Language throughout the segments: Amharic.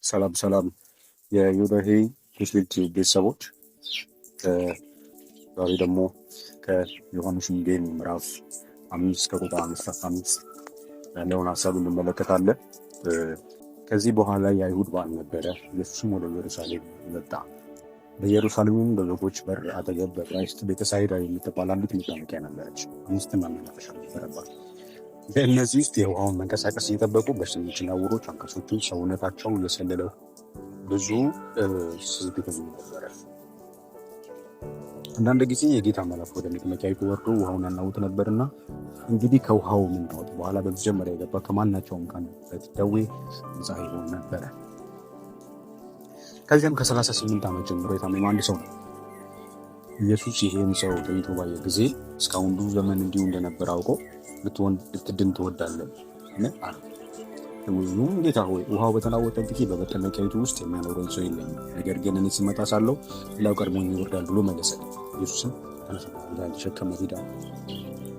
ሰላም ሰላም የዮዳሄ ሆስፒታል ቤተሰቦች፣ ዛሬ ደግሞ ከዮሐንስ ወንጌል ምዕራፍ 5 ከቁጥር 5 ያለውን ሀሳብ እንመለከታለን። ከዚህ በኋላ የአይሁድ በዓል ነበረ። ኢየሱስም ወደ ኢየሩሳሌም መጣ። በኢየሩሳሌምም በበጎች በር አጠገብ በዕብራይስጥ ቤተሳይዳ የምትባል አንዲት መታጠቂያ ነበረች። 5 መናፈሻ ነበረባት። በእነዚህ ውስጥ የውሃውን መንቀሳቀስ እየጠበቁ በሽተኞችና ዕውሮች፣ አንካሶችን፣ ሰውነታቸው የሰለለው ብዙ ሕዝብ ነበረ። አንዳንድ ጊዜ የጌታ መልአክ ወደ መጥመቂያይቱ ወርዶ ውሃውን ያናውጥ ነበርና፣ እንግዲህ ከውሃው የምናወጥ በኋላ በመጀመሪያ የገባ ከማናቸውም ካለበት ደዌ ነፃ ይሆን ነበረ። ከዚያም ከ38 ዓመት ጀምሮ የታመመ አንድ ሰው ነው። ኢየሱስ ይህን ሰው ተኝቶ ባየ ጊዜ እስካሁን ብዙ ዘመን እንዲሁ እንደነበረ አውቆ ልትድን ትወዳለህ? ብዙም ጌታ ሆይ ውሃው በተናወጠ ጊዜ በመጠመቂያይቱ ውስጥ የሚያኖረኝ ሰው የለኝም፣ ነገር ግን እኔ ስመጣ ሳለሁ ሌላው ቀድሞኝ ይወርዳል ብሎ መለሰልኝ። ኢየሱስም ተሸከመ ሄደ።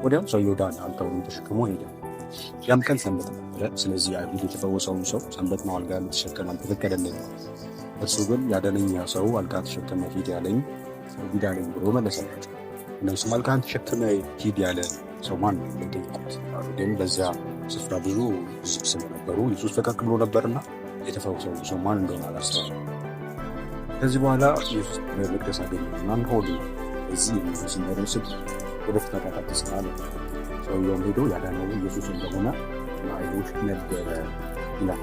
ወዲያም ሰውየው ዳነ፣ አልጋውን ተሸክሞ ሄደ። ያም ቀን ሰንበት ነበረ። ስለዚህ አይሁድ የተፈወሰውን ሰው ሰንበት ነው አልጋ ልትሸከም አልተፈቀደልኝም። እርሱ ግን ያዳነኝ ያ ሰው አልጋ ተሸከመ ሂድ ያለኝ ብሎ መለሰላቸው። እነርሱም አልጋህን ተሸክመ ሂድ ያለ ሰው ማን ነው? ግን በዚያ ስፍራ ብዙ ሕዝብ ስለነበሩ ኢየሱስ ፈቀቅ ብሎ ነበርና የተፈወሰው ሰው ማን እንደሆነ አላስተዋለም። ከዚህ በኋላ ኢየሱስ በመቅደስ አገኘውና ሆዱ እዚህ የሚመስል ስል ወደፊት አቃታት ስላለ ሰውየውም ሄዶ ያዳነው ኢየሱስ እንደሆነ ለአይሁድ ነገረ ይላል።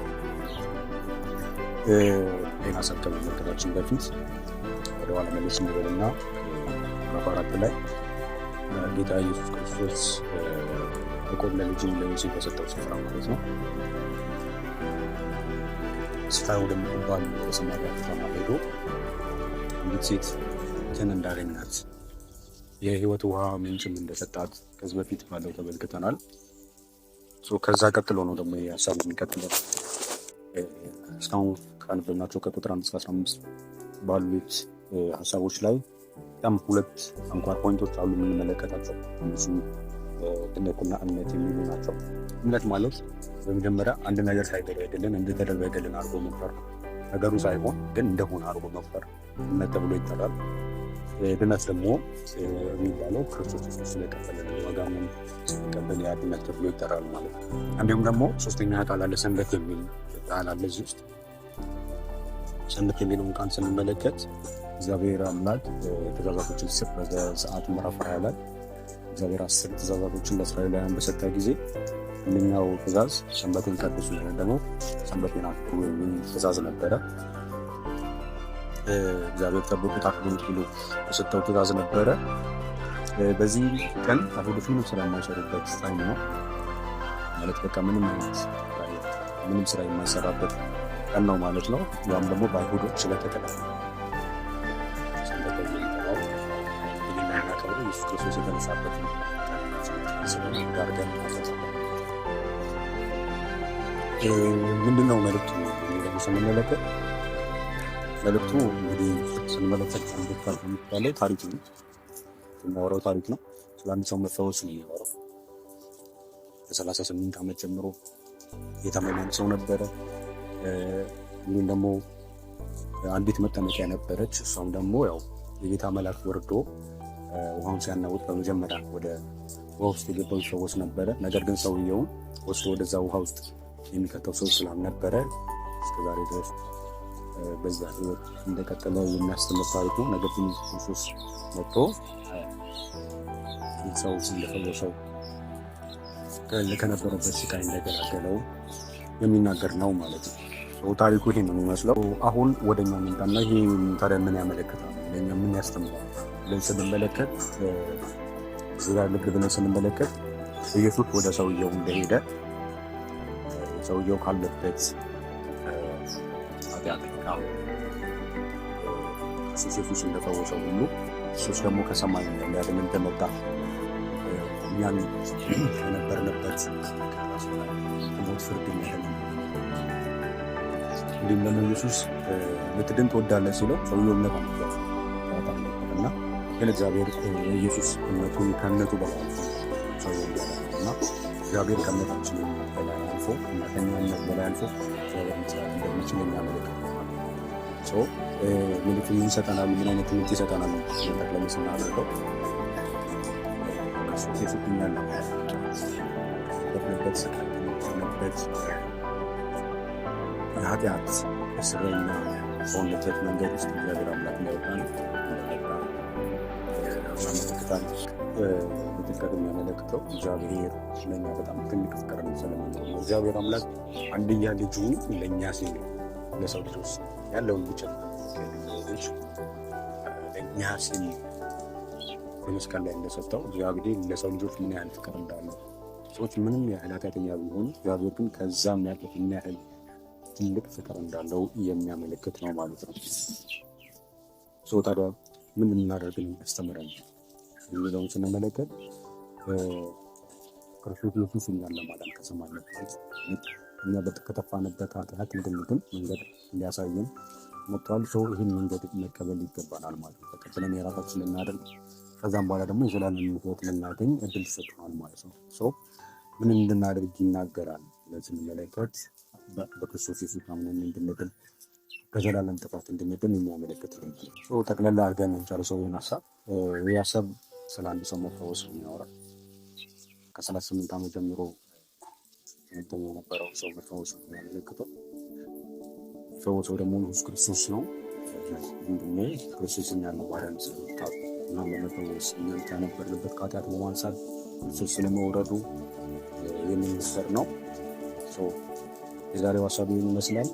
ሌላ ሰብ ከመመልከታችን በፊት ወደኋላ መለስ እንበልና ምዕራፍ 4 ላይ ጌታ ኢየሱስ ክርስቶስ ያዕቆብ ለልጁ ለዮሴፍ በሰጠው ስፍራ ማለት ነው፣ ስፍራ ወደምትባል ሰማርያ ከተማ ሄዶ አንዲት ሴት እንዳገኛት የሕይወት ውሃ ምንጭም እንደሰጣት ከዚህ በፊት ባለው ተመልክተናል። ከዛ ቀጥሎ ነው ደግሞ ሀሳብ የሚቀጥለው። እስካሁን ካነበብናቸው ከቁጥር 1 እስከ 15 ባሉት ሀሳቦች ላይ በጣም ሁለት አንኳር ፖይንቶች አሉ የምንመለከታቸው። እነሱ ድነትና እምነት የሚሉ ናቸው። እምነት ማለት በመጀመሪያ አንድ ነገር ሳይደረግልን እንደተደረገልን አድርጎ መቁጠር ነው። ነገሩ ሳይሆን ግን እንደሆነ አድርጎ መቁጠር እምነት ተብሎ ይጠራል። ድነት ደግሞ የሚባለው ክርስቶስ ስለከፈለን ዋጋ ምን ሲቀበል ያ ድነት ተብሎ ይጠራል ማለት ነው። እንዲሁም ደግሞ ሶስተኛ ቃል አለ፣ ሰንበት የሚል ቃል አለ። እዚህ ውስጥ ሰንበት የሚለውን ቃል ስንመለከት እግዚአብሔር አምላክ ትእዛዛቶችን ሲሰጥ በዘጸአት ምዕራፍ 20 ላይ እግዚአብሔር 10 ትእዛዛቶችን ለእስራኤላውያን በሰጠ ጊዜ አንደኛው ትእዛዝ ሰንበትን ቀድሱ ወይም ደግሞ ሰንበትን አክብሩ የሚል ትእዛዝ ነበረ። እግዚአብሔር ጠብቁት አክብሩት ብሎ የሰጠው ትእዛዝ ነበረ። በዚህ ቀን አይሁዶች ምንም ስራ የማይሰሩበት ታይም ነው ማለት በቃ ምንም ስራ የማይሰራበት ቀን ነው ማለት ነው። ያም ደግሞ በአይሁዶች ስለተከለከለ ኢየሱስ ክርስቶስ የተነሳበት ምንድነው መልዕክቱ የሚለው ስንመለከት፣ መልዕክቱ እንግዲህ ስንመለከት የሚባለው ታሪክ ነው፣ የሚያወራው ታሪክ ነው። ስለ አንድ ሰው መፈወስ ነው የሚያወራው። ከ38 ዓመት ጀምሮ የታመመ ሰው ነበረ። እንዲሁም ደግሞ አንዲት መጠመቂያ ነበረች። እሷም ደግሞ ያው የጌታ መልአክ ወርዶ ውሃውን ሲያናውጥ በመጀመሪያ ወደ ውሃ ውስጥ የገባው ሰዎች ነበረ። ነገር ግን ሰውየውን ወስዶ ወደዛ ውሃ ውስጥ የሚከተው ሰው ስላልነበረ እስከዛሬ ድረስ በዛ ህይወት እንደቀጠለ የሚያስተምር ታሪክ ነው። ነገር ግን ኢየሱስ መጥቶ ሰው እንደፈወሰው ከነበረበት ስቃይ እንደገላገለው የሚናገር ነው ማለት ነው። ታሪኩ ይሄ ነው የሚመስለው። አሁን ወደኛ ምንጣና ይሄ ታዲያ ምን ያመለክታል? ለእኛ ምን ያስተምራል ብለን ስንመለከት ዙሪያ ልብ ብለን ስንመለከት ኢየሱስ ወደ ሰውየው እንደሄደ ሰውየው ካለበት ኢየሱስ እንደፈወሰው ሁሉ ኢየሱስ ደግሞ ከሰማይ ሊያድን እንደመጣ እኛን ከነበርንበት ሞት ፍርድ የሚያድን እንዲሁም ደግሞ ኢየሱስ ልትድን ትወዳለህ ሲለው ሰውየው እምነት እና ግን እግዚአብሔር ኢየሱስ እምነቱን ከእምነቱ በላይ ሰውየው እና እግዚአብሔር ከእምነታችን በላይ አልፎ እና ከኛ እምነት በላይ አልፎ እግዚአብሔር መስራት እንደሚችል የሚያመለክት ነው ማለት ነው። ምልክት ይሰጠናል። ምን አይነት ትምህርት ይሰጠናል? ጠቅለል ስናደርገው ክርስቶስ የፊት እኛን ለማለት ስቃበት የኃጢአት እስረኛ በሆነበት መንገድ ውስጥ እግዚአብሔር አምላክ እንዳወጣን ያመለክታል። በጥልቀት የሚያመለክተው እግዚአብሔር ለእኛ በጣም ትልቅ ፍቅር ስለሚኖረው ነው። እግዚአብሔር አምላክ አንድያ ልጁን ለእኛ ሲል ለሰው ልጆች ያለውን ብቻ ልጅ ለእኛ ሲል በመስቀል ላይ እንደሰጠው እግዚአብሔር ለሰው ልጆች ምን ያህል ፍቅር እንዳለው ሰዎች ምንም ያህል ኃጢአተኛ ቢሆኑ እግዚአብሔር ግን ከዛም ያለፍ ምን ያህል ትልቅ ፍቅር እንዳለው የሚያመለክት ነው ማለት ነው። ታዲያ ምን እናደርግ ያስተምረን የሚለውን ስንመለከት ክርስቶስ ኢየሱስ እኛን ለማዳን ከሰማይ መጥቷል። እኛ ከተፋንበት ኃጢአት እንድንድን መንገድ እንዲያሳየን መጥቷል። ይህን መንገድ መቀበል ይገባናል ማለት ነው። ተቀብለን የራሳችን ልናደርግ ከዛም በኋላ ደግሞ የዘላለም ሕይወት ልናገኝ እድል ይሰጠናል ማለት ነው። ምን እንድናደርግ ይናገራል ስንመለከት በክርስቶስ ኢየሱስ አምነን እንድንድን ከዘላለም ጥፋት እንድንድን የሚያመለክት ነው። ጠቅላላ አድርገን እንጨርሰው ይህን ሀሳብ። ይህ ሀሳብ ስለ አንድ ሰው መፈወስ የሚያወራል። ከ38 ዓመት ጀምሮ የነበረው ሰው መፈወስ የሚያመለክተው ፈወሰው ደግሞ ኢየሱስ ክርስቶስ ነው። ወንድሜ ክርስቶስ እኛን ለማዳን ስለመጣ እና ለመፈወስ እኛን ከነበርንበት ከኃጢአት በማንሳት ክርስቶስ ስለመውረዱ የሚመሰር ነው። የዛሬው ሀሳብ ይመስላል።